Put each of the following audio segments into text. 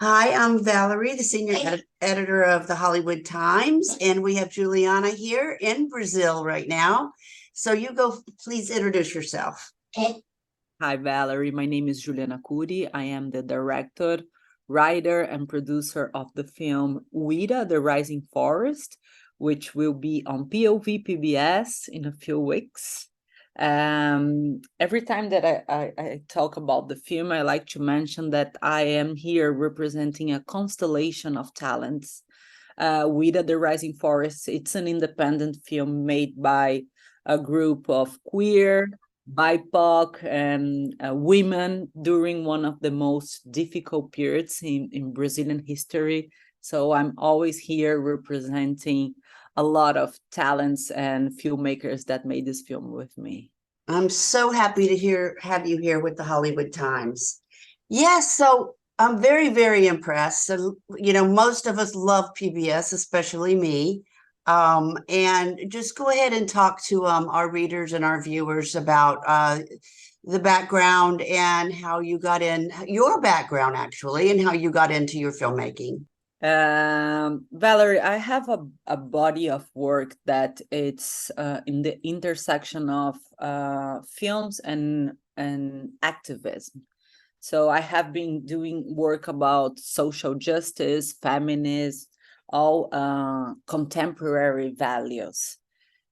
Hi, I'm Valerie, the senior editor of the Hollywood Times, and we have Juliana here in Brazil right now. So you go, please introduce yourself. Hi, Valerie. My name is Juliana Curi. I am the director, writer, and producer of the film Uýra, The Rising Forest, which will be on POV PBS in a few weeks. Every time that I talk about the film, I like to mention that I am here representing a constellation of talents. Uýra, The Rising Forest, it's an independent film made by a group of queer, BIPOC, and women during one of the most difficult periods in Brazilian history. So I'm always here representing a lot of talents and filmmakers that made this film with me. I'm so happy to have you here with the Hollywood Times. Yes, so I'm very, very impressed. So, most of us love PBS, especially me. And just go ahead and talk to our readers and our viewers about the background and how you got in your background, actually, and how you got into your filmmaking. Valerie, I have a body of work that it's in the intersection of films and activism. So I have been doing work about social justice, feminism, all contemporary values.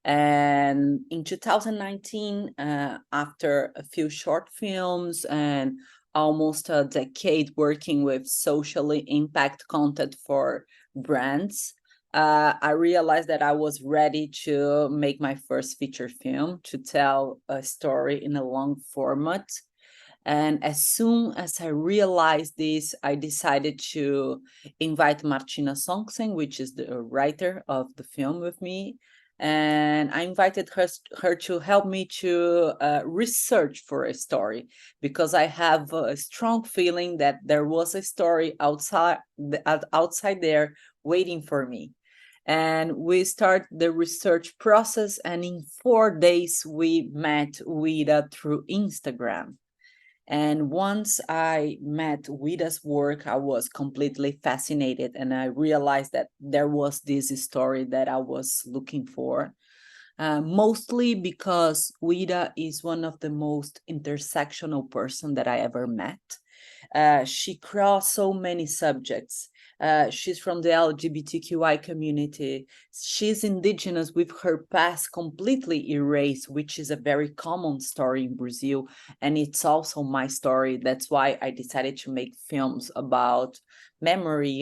And in 2019, after a few short films and almost a decade working with socially impact content for brands, I realized that I was ready to make my first feature film to tell a story in a long format. And as soon as I realized this, I decided to invite Martina Songsen, which is the writer of the film with me. And I invited her to help me to research for a story, because I have a strong feeling that there was a story outside there waiting for me. And we start the research process, and in 4 days we met Uýra through Instagram. And once I met Uýra's work, I was completely fascinated, and I realized that there was this story that I was looking for. Mostly because Uýra is one of the most intersectional person that I ever met. She crossed so many subjects. She's from the LGBTQI community. She's indigenous with her past completely erased, which is a very common story in Brazil. And it's also my story. That's why I decided to make films about memory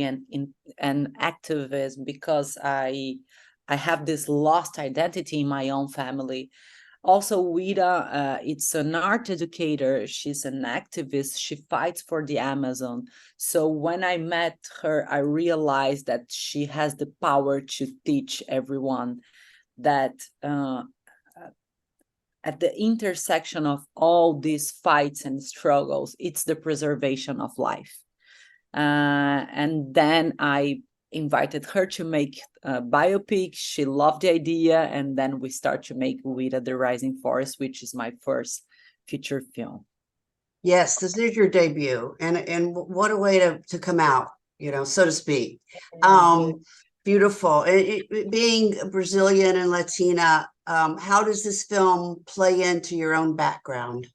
and activism, because I have this lost identity in my own family. Also, Uýra, it's an art educator. She's an activist. She fights for the Amazon. So when I met her, I realized that she has the power to teach everyone that at the intersection of all these fights and struggles, it's the preservation of life. And then I invited her to make a biopic. She loved the idea, and then we start to make Uýra, The Rising Forest, which is my first feature film. Yes, this is your debut, and what a way to come out, so to speak. Beautiful. Being Brazilian and Latina, how does this film play into your own background?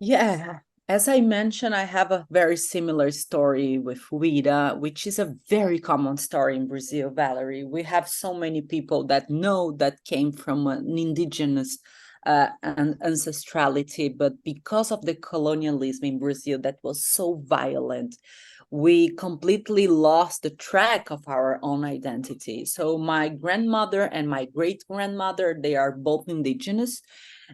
Yeah, as I mentioned, I have a very similar story with Uýra, which is a very common story in Brazil, Valerie. We have so many people that know that came from an indigenous ancestrality, but because of the colonialism in Brazil that was so violent, we completely lost the track of our own identity. So my grandmother and my great-grandmother, they are both indigenous,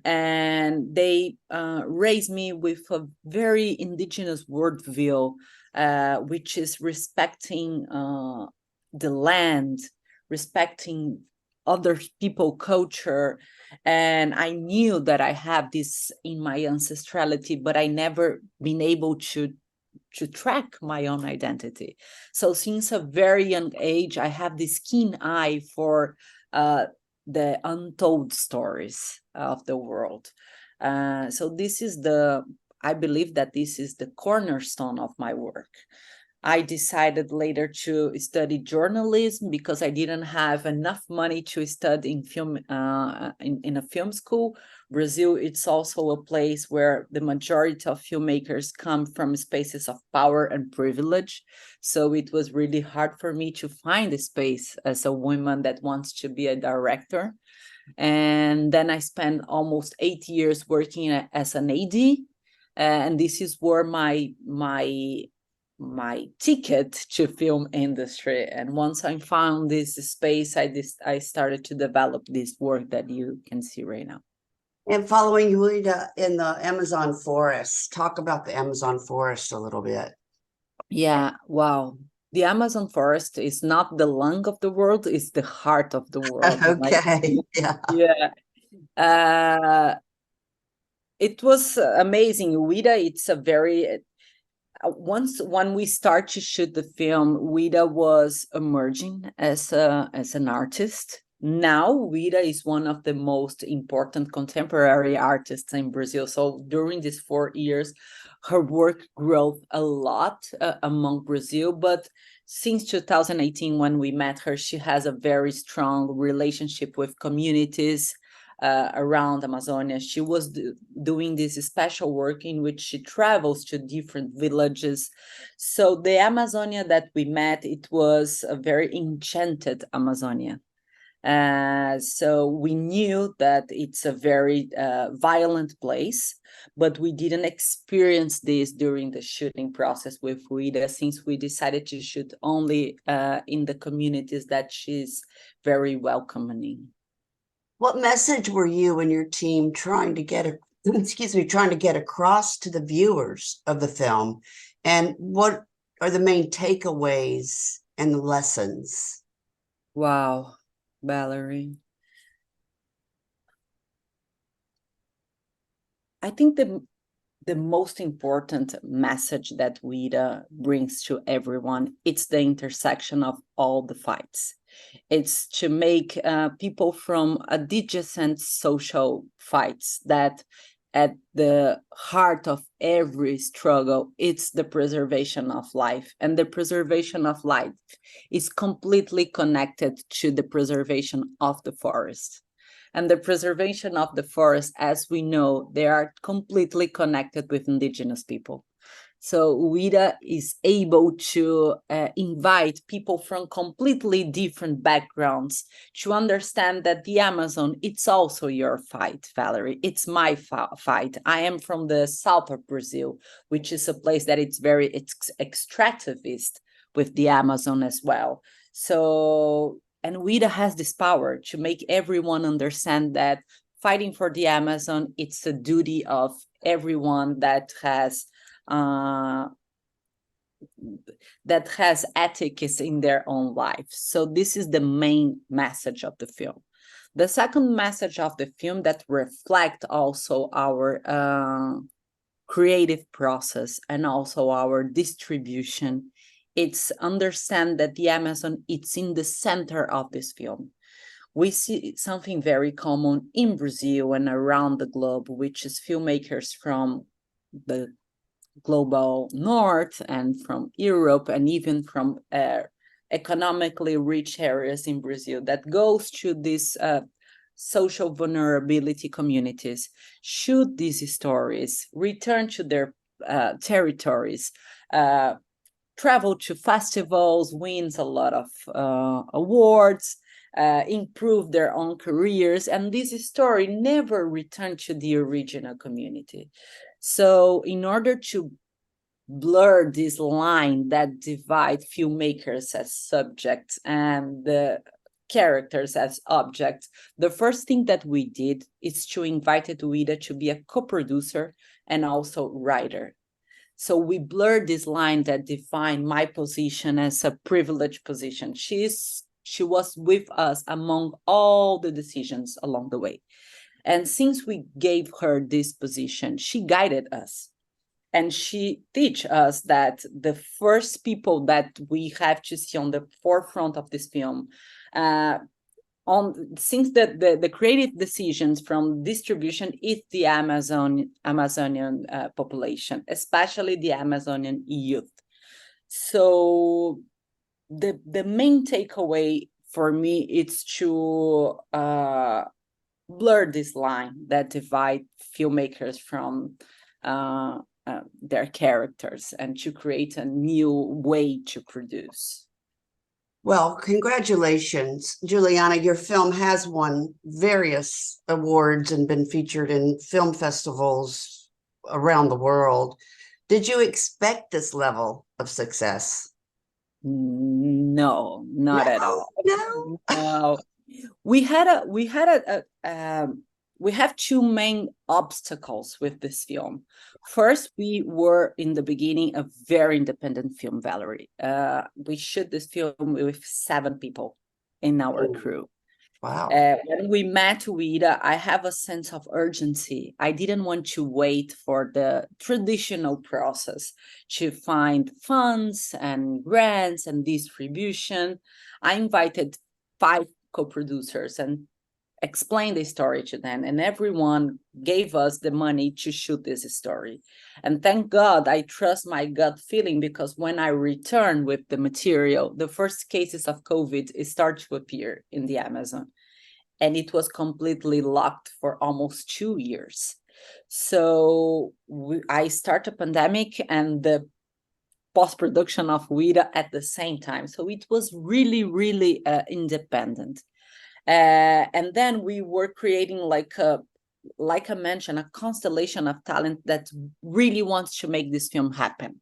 and they raised me with a very indigenous worldview, which is respecting the land, respecting other people culture. And I knew that I have this in my ancestrality, but I never been able to track my own identity. So since a very young age, I have this keen eye for the untold stories of the world. So this is I believe that this is the cornerstone of my work. I decided later to study journalism because I didn't have enough money to study in film in a film school. Brazil, it's also a place where the majority of filmmakers come from spaces of power and privilege. So it was really hard for me to find a space as a woman that wants to be a director. And then I spent almost 8 years working as an AD. And this is where my ticket to film industry. And once I found this space, I started to develop this work that you can see right now. And following Uýra in the Amazon forest, talk about the Amazon forest a little bit. Yeah, wow. The Amazon forest is not the lung of the world, it's the heart of the world. Okay, yeah. Yeah. It was amazing. Uýra, it's a very when we start to shoot the film, Uýra was emerging as an artist. Now Uýra is one of the most important contemporary artists in Brazil. So during these 4 years, her work grew a lot among Brazil. But since 2018, when we met her, she has a very strong relationship with communities around Amazonia. She was doing this special work in which she travels to different villages. So the Amazonia that we met, it was a very enchanted Amazonia. So we knew that it's a very violent place, but we didn't experience this during the shooting process with Uýra, since we decided to shoot only in the communities that she's very welcoming. What message were you and your team trying to get, trying to get across to the viewers of the film? And what are the main takeaways and the lessons? Wow, Valerie. I think the most important message that Uýra brings to everyone, it's the intersection of all the fights. It's to make people from adjacent social fights that at the heart of every struggle, it's the preservation of life. And the preservation of life is completely connected to the preservation of the forest. And the preservation of the forest, as we know, they are completely connected with indigenous people. So Uýra is able to invite people from completely different backgrounds to understand that the Amazon, it's also your fight, Valerie. It's my fight. I am from the south of Brazil, which is a place that it's very extractivist with the Amazon as well. So, and Uýra has this power to make everyone understand that fighting for the Amazon, it's a duty of everyone that has ethics in their own life. So this is the main message of the film. The second message of the film that reflect also our creative process and also our distribution, it's understand that the Amazon, it's in the center of this film. We see something very common in Brazil and around the globe, which is filmmakers from the global north and from Europe and even from economically rich areas in Brazil that goes to these social vulnerability communities, shoot these stories, return to their territories, travel to festivals, wins a lot of awards, improve their own careers, and this story never returned to the original community. So in order to blur this line that divide filmmakers as subjects and the characters as objects, the first thing that we did is to invite Uýra to be a co-producer and also writer. So we blurred this line that defined my position as a privileged position. She was with us among all the decisions along the way. And since we gave her this position, she guided us. And she teach us that the first people that we have to see on the forefront of this film, since the creative decisions from distribution is the Amazonian population, especially the Amazonian youth. So the main takeaway for me is to blur this line that divide filmmakers from their characters and to create a new way to produce. Well, congratulations, Juliana. Your film has won various awards and been featured in film festivals around the world. Did you expect this level of success? No, not at all. No. No. We have two main obstacles with this film. First, we were in the beginning a very independent film, Valerie. We shot this film with 7 people in our crew. Wow. When we met Uýra, I have a sense of urgency. I didn't want to wait for the traditional process to find funds and grants and distribution. I invited 5 co-producers and explained the story to them, and everyone gave us the money to shoot this story. And thank God I trust my gut feeling, because when I returned with the material, the first cases of COVID start to appear in the Amazon. And it was completely locked for almost 2 years. So I started a pandemic and the post-production of Uýra at the same time. So it was really, really independent. And then we were creating like I mentioned, a constellation of talent that really wants to make this film happen.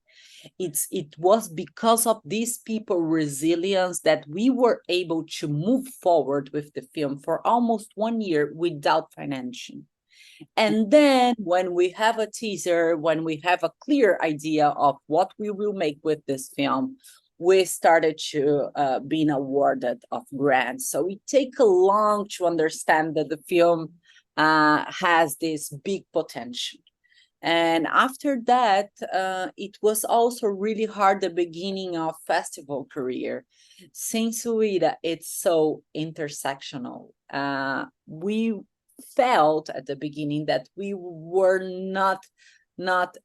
It was because of these people resilience that we were able to move forward with the film for almost 1 year without financing. And then when we have a teaser, when we have a clear idea of what we will make with this film, we started to being awarded of grants. So it takes a long to understand that the film has this big potential. And after that, it was also really hard the beginning of festival career. Since Uýra, it's so intersectional. We felt at the beginning that we were not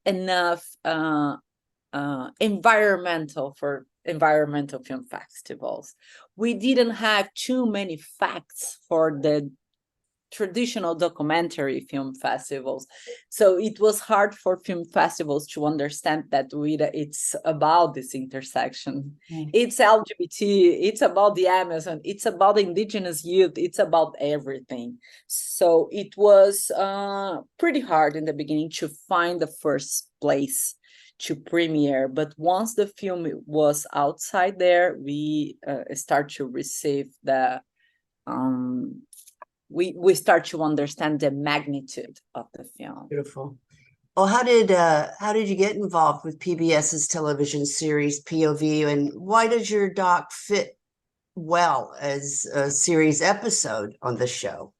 enough environmental film festivals. We didn't have too many facts for the traditional documentary film festivals. So it was hard for film festivals to understand that it's about this intersection. It's LGBT, it's about the Amazon, it's about indigenous youth, it's about everything. So it was pretty hard in the beginning to find the first place to premiere. But once the film was outside there, we start to receive the we start to understand the magnitude of the film. Beautiful. Well, how did you get involved with PBS's television series POV, and why does your doc fit well as a series episode on the show?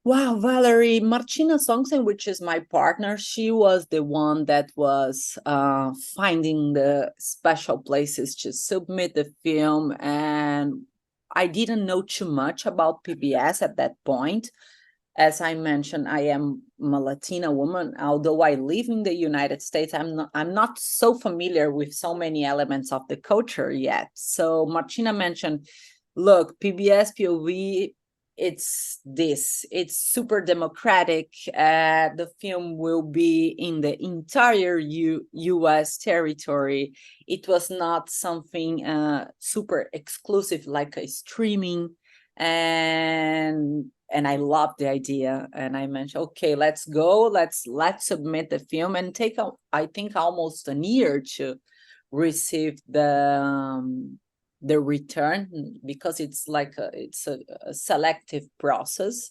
Wow, Valerie, Marcina Songsen, which is my partner, she was the one that was finding the special places to submit the film, and I didn't know too much about PBS at that point. As I mentioned, I am a Latina woman. Although I live in the United States, I'm not so familiar with so many elements of the culture yet. So Marcina mentioned, look, PBS POV, it's super democratic. The film will be in the entire US territory. It was not something super exclusive like a streaming, and I loved the idea. And I mentioned, okay, let's go, let's submit the film, and take I think almost a year to receive the return, because it's like it's a selective process.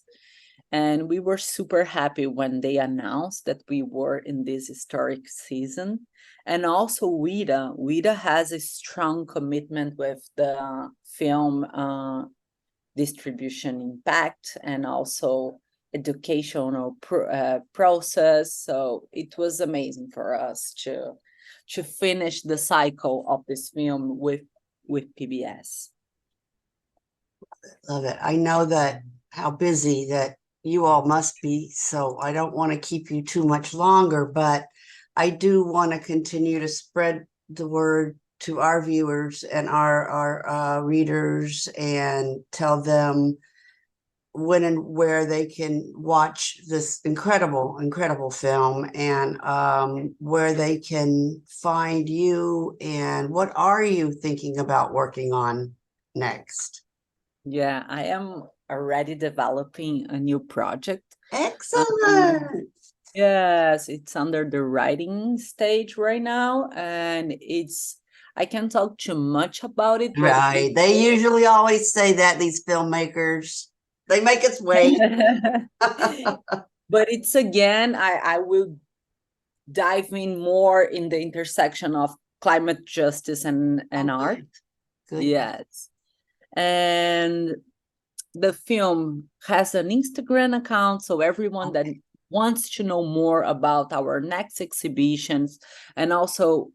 And we were super happy when they announced that we were in this historic season. And also Uýra has a strong commitment with the film distribution impact and also educational process. So it was amazing for us to finish the cycle of this film with PBS. Love it. I know that how busy that you all must be, so I don't want to keep you too much longer, but I do want to continue to spread the word to our viewers and our readers and tell them when and where they can watch this incredible film, and where they can find you, and what are you thinking about working on next? Yeah, I am already developing a new project. Excellent. Yes, it's under the writing stage right now, and I can't talk too much about it, but Right. They usually always say that, these filmmakers. They make us wait. but it's again, I will dive in more in the intersection of climate justice and Oh, art. good. Yes. And the film has an Instagram account, so everyone that wants to know more about our next exhibitions, and also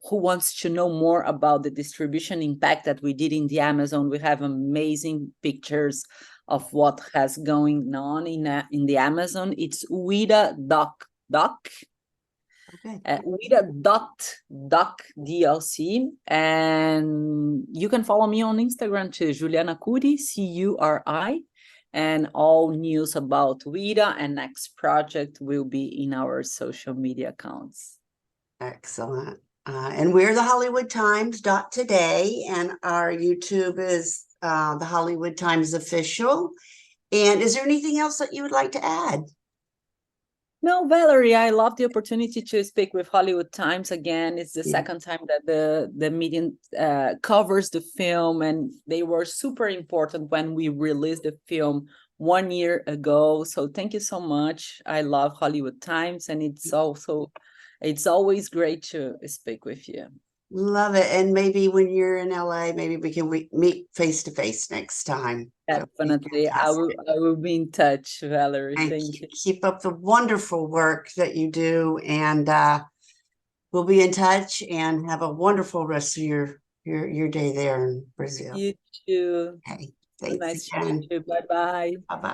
who wants to know more about the distribution impact that we did in the Amazon, we have amazing pictures of what has going on in the Amazon. It's Uýra doc. Okay. Uýra.doc DLC, and you can follow me on Instagram too, Juliana Curi, Curi, and all news about Uýra and next project will be in our social media accounts. Excellent. And we're the Hollywood Times today, and our YouTube is the Hollywood Times Official. And is there anything else that you would like to add? No, Valerie, I love the opportunity to speak with Hollywood Times again. It's the Yeah. second time that the media covers the film, and they were super important when we released the film 1 year ago. So thank you so much. I love Hollywood Times, and it's always great to speak with you. Love it. And maybe when you're in LA, maybe we can meet face to face next time. Definitely. I will be in touch, Valerie. Thank you. Keep up the wonderful work that you do, and we'll be in touch, and have a wonderful rest of your day there in Brazil. You too. Okay. Thanks Nice to again. meet you. Bye-bye. Bye-bye.